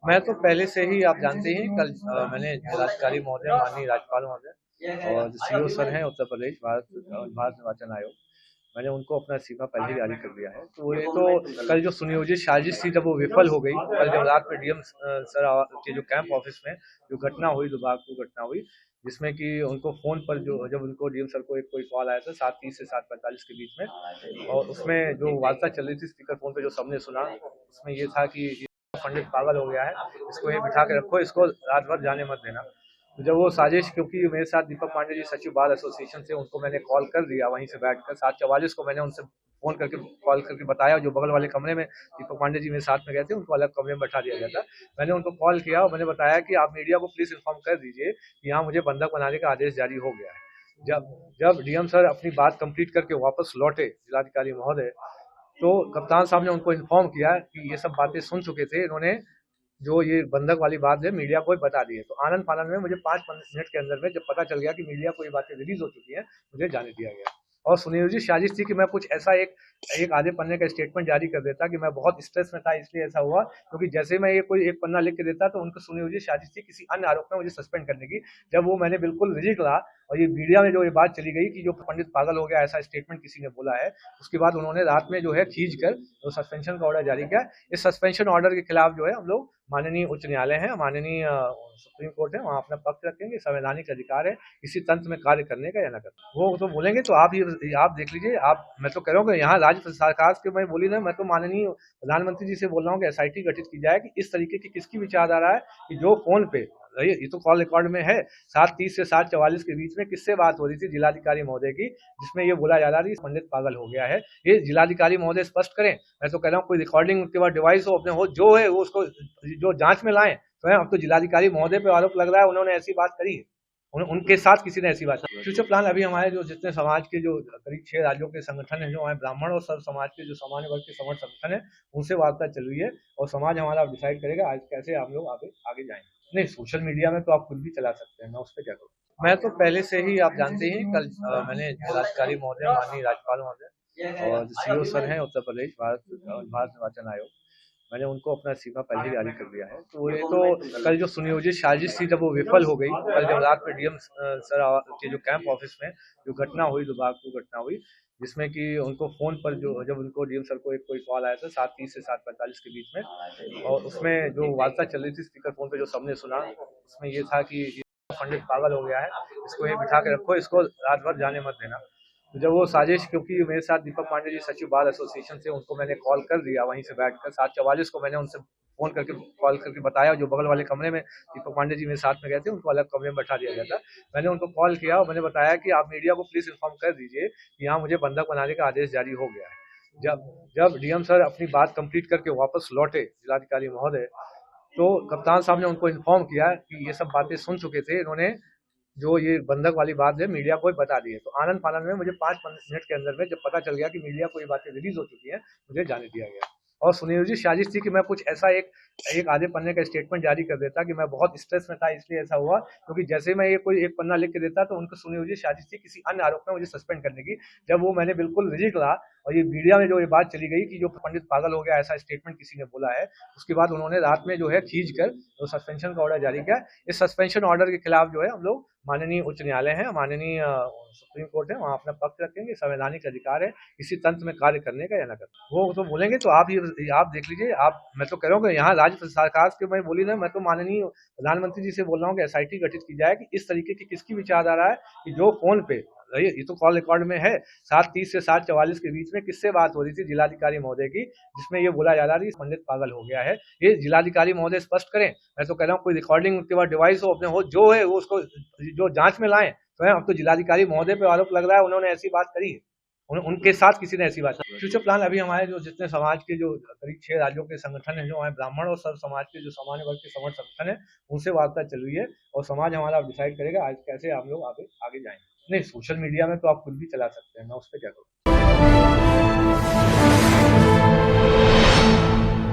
मैं तो पहले से ही आप जानते ही कल मैंने जिलाधिकारी महोदय, माननीय राज्यपाल महोदय और सीओ सर हैं उत्तर प्रदेश भारत निर्वाचन आयोग, मैंने उनको अपना इस्तीफा पहले ही जारी कर दिया है। तो ये तो कल जो सुनियोजित साजिश थी जब वो विफल हो गई, कल जब रात में डीएम सर के जो कैंप ऑफिस में जो घटना हुई, दुर्भाग्यपूर्ण घटना हुई, जिसमें कि उनको फ़ोन पर जो जब उनको डीएम सर को एक कोई कॉल आया था 7:30 से 7:45 के बीच में, और उसमें जो वार्ता चल रही थी स्पीकर फ़ोन पे जो सबने सुना, उसमें ये था कि पंडित पागल हो गया है, इसको यहीं बिठा के रखो, इसको रात भर जाने मत देना। तो जब वो साजिश, क्योंकि मेरे साथ दीपक पांडे जी सचिव बार एसोसिएशन से, उनको मैंने कॉल कर दिया वहीं से बैठकर 7:44 को मैंने उनसे फ़ोन करके कॉल करके बताया, जो बगल वाले कमरे में दीपक पांडे जी मेरे साथ में गए थे, उनको अलग कमरे में बैठा दिया गया था। मैंने उनको कॉल किया और मैंने बताया कि आप मीडिया को प्लीज़ इन्फॉर्म कर दीजिए कि यहाँ मुझे बंधक बनाने का आदेश जारी हो गया है। जब जब डीएम सर अपनी बात कंप्लीट करके वापस लौटे, जिलाधिकारी महोदय, तो कप्तान साहब ने उनको इन्फॉर्म किया कि ये सब बातें सुन चुके थे इन्होंने, जो ये बंधक वाली बात है मीडिया को ही बता दी है। तो आनंद फानंद में मुझे 5 मिनट के अंदर में जब पता चल गया कि मीडिया को ये बातें रिलीज हो चुकी हैं, मुझे जाने दिया गया। और सुनियोजित साजिश थी कि मैं कुछ ऐसा एक एक आधे पन्ने का स्टेटमेंट जारी कर देता, कि मैं बहुत स्ट्रेस में था इसलिए ऐसा हुआ, क्योंकि जैसे मैं ये कोई एक पन्ना लिख के देता तो उनको सुनियोजित साजिश थी किसी अन्य आरोप में मुझे सस्पेंड करने की। जब वो मैंने बिल्कुल रिजिड रहा और ये मीडिया में जो ये बात चली गई कि जो पंडित पागल हो गया ऐसा स्टेटमेंट किसी ने बोला है, उसके बाद उन्होंने रात में जो है खींच कर तो सस्पेंशन का ऑर्डर जारी किया। इस सस्पेंशन ऑर्डर के खिलाफ जो है हम लोग माननीय उच्च न्यायालय है, माननीय सुप्रीम कोर्ट है, वहाँ अपना पक्ष रखेंगे। संवैधानिक अधिकार है इसी तंत्र में कार्य करने का या न करने, वो तो बोलेंगे। तो आप देख लीजिए। आप, मैं तो कह रहा हूँ कि यहाँ राज्य सरकार के, मैं बोली ना, मैं तो माननीय प्रधानमंत्री जी से बोल रहा हूँ कि एसआईटी गठित की जाए कि इस तरीके की किसकी विचारधारा है कि जो फोन पे, ये तो कॉल रिकॉर्ड में है, 7:30 से 7:44 के बीच में किससे बात हो रही थी जिलाधिकारी महोदय की, जिसमें ये बोला जा रहा है कि पंडित पागल हो गया है। ये जिलाधिकारी महोदय स्पष्ट करें। मैं तो कह रहा हूँ कोई रिकॉर्डिंग के बाद डिवाइस हो अपने हो, जो है वो उसको जो जांच में लाएं। तो अब तो जिलाधिकारी महोदय पे आरोप लग रहा है उन्होंने ऐसी बात करी है, उनके साथ किसी ने ऐसी बात की। फ्यूचर प्लान अभी हमारे जो जितने समाज के जो करीब 6 राज्यों के संगठन है, जो हमारे ब्राह्मण और सर्व समाज के जो सामान्य वर्ग के समर्थ संगठन है, उनसे वार्ता चल रही है और समाज हमारा डिसाइड करेगा आज कैसे हम लोग आगे आगे जाएंगे। नहीं, सोशल मीडिया में तो आप खुद भी चला सकते हैं, मैं उस पर क्या करूँ। मैं तो पहले से ही आप जानते ही कल मैंने जिलाधिकारी महोदय, माननीय राज्यपाल महोदय और सीओ सर हैं उत्तर प्रदेश भारत निर्वाचन आयोग, मैंने उनको अपना इस्तीफा पहले ही जारी कर दिया है। तो ये तो कल जो सुनियोजित साजिश थी जब वो विफल हो गई, कल जब रात में डीएम सर के जो कैंप ऑफिस में जो घटना हुई, दुर्भाग्यपूर्ण घटना हुई, जिसमें कि उनको फ़ोन पर जो जब उनको डीएम सर को एक कोई कॉल आया था 7:30 से 7:45 के बीच में, और उसमें जो वार्ता चल रही थी स्पीकर फ़ोन पे जो सबने सुना, उसमें ये था कि ये पंडित पागल हो गया है, इसको यहीं बिठा के रखो, इसको रात भर जाने मत देना। तो जब वो साजिश, क्योंकि मेरे साथ दीपक पांडे जी सचिव बार एसोसिएशन से, उनको मैंने कॉल कर दिया वहीं से बैठकर 7:44 को मैंने उनसे फ़ोन करके कॉल करके बताया, जो बगल वाले कमरे में दीपक पांडे जी मेरे साथ में गए थे, उनको अलग कमरे में बैठा दिया गया था। मैंने उनको कॉल किया और मैंने बताया कि आप मीडिया को प्लीज़ इन्फॉर्म कर दीजिए कि यहाँ मुझे बंधक बनाने का आदेश जारी हो गया है। जब जब डीएम सर अपनी बात कंप्लीट करके वापस लौटे, जिलाधिकारी महोदय, तो कप्तान साहब ने उनको इन्फॉर्म किया कि ये सब बातें सुन चुके थे इन्होंने, जो ये बंधक वाली बात है मीडिया को ही बता दी है। तो आनंद फानंद में मुझे 5 मिनट के अंदर में जब पता चल गया कि मीडिया को ये बातें रिलीज हो चुकी हैं, मुझे जाने दिया गया। और सुनियोजित साजिश थी कि मैं कुछ ऐसा एक एक आधे पन्ने का स्टेटमेंट जारी कर देता, कि मैं बहुत स्ट्रेस में था इसलिए ऐसा हुआ, क्योंकि जैसे मैं ये कोई एक पन्ना लिख के देता तो उनको सुनियोजित साजिश थी किसी अन्य आरोप में मुझे सस्पेंड करने की। जब वो मैंने बिल्कुल रिजिड रहा और ये मीडिया में जो ये बात चली गई कि जो पंडित पागल हो गया ऐसा स्टेटमेंट किसी ने बोला है, उसके बाद उन्होंने रात में जो है खींच कर तो सस्पेंशन का ऑर्डर जारी किया। इस सस्पेंशन ऑर्डर के खिलाफ जो है हम लोग माननीय उच्च न्यायालय है, माननीय सुप्रीम कोर्ट है, वहाँ अपना पक्ष रखेंगे। संवैधानिक अधिकार है इसी तंत्र में कार्य करने का या न करने, वो तो बोलेंगे। तो आप देख लीजिए। आप, मैं तो कह रहा हूँ कि यहाँ राज्य सरकार के, मैं बोली ना, मैं तो माननीय प्रधानमंत्री जी से बोल रहा हूँ कि एसआईटी गठित की जाए कि इस तरीके की किसकी विचारधारा है कि जो फोन पे, ये तो कॉल रिकॉर्ड में है, 7:30 से 7:44 के बीच में किससे बात हो रही थी जिलाधिकारी महोदय की, जिसमें ये बोला जा रहा है कि पंडित पागल हो गया है। ये जिलाधिकारी महोदय स्पष्ट करें। मैं तो कह रहा हूँ कोई रिकॉर्डिंग के बाद डिवाइस हो अपने हो, जो है वो उसको जो जांच में लाएं। तो अब तो जिलाधिकारी महोदय पे आरोप लग रहा है उन्होंने ऐसी बात करी है, उनके साथ किसी ने ऐसी बात की। फ्यूचर प्लान अभी हमारे जो जितने समाज के जो करीब 6 राज्यों के संगठन है, जो हमारे ब्राह्मण और सर्व समाज के जो सामान्य वर्ग के समर्थ संगठन है, उनसे वार्ता चल रही है और समाज हमारा डिसाइड करेगा आज कैसे हम लोग आगे आगे जाएंगे। नहीं, सोशल मीडिया में तो आप खुद भी चला सकते हैं, मैं उस पर क्या करूँ।